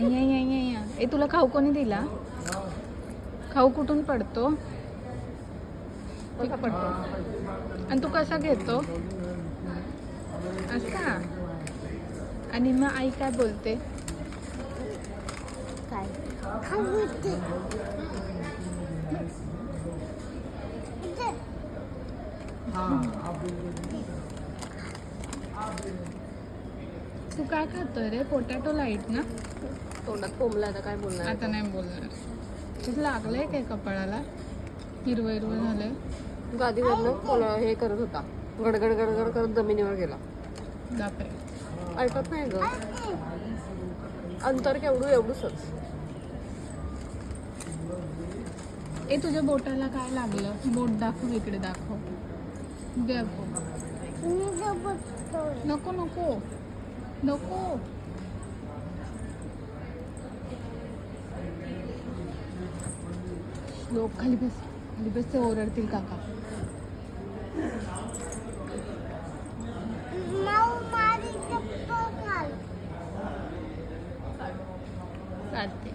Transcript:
ए तुला खाऊ कोणी दिला? खाऊ कुठून पडतो? कसा पडतो? आणि तू कसा घेतो? असा. आणि मग आई काय बोलते? काय तू काय खातोय रे? पोटॅटो लाईट ना? तोंडात कोंबला आता काय बोलणार? आता नाही बोलणार. तुझं लागलंय काय कपाळाला? हिरवं हिरवं झालंय. गादीवरनं हे करत होता, गडगड गडगड करत जमिनीवर गेला. बापरे. ऐकत नाही ग. अंतर केवढू एवढूसच. ए तुझ्या बोटाला काय लागलं? बोट दाखव, इकडे दाखव. दाखव. नको नको नको. लोक खाली बस, खाली बस, ते ओरडतील काका. काढते.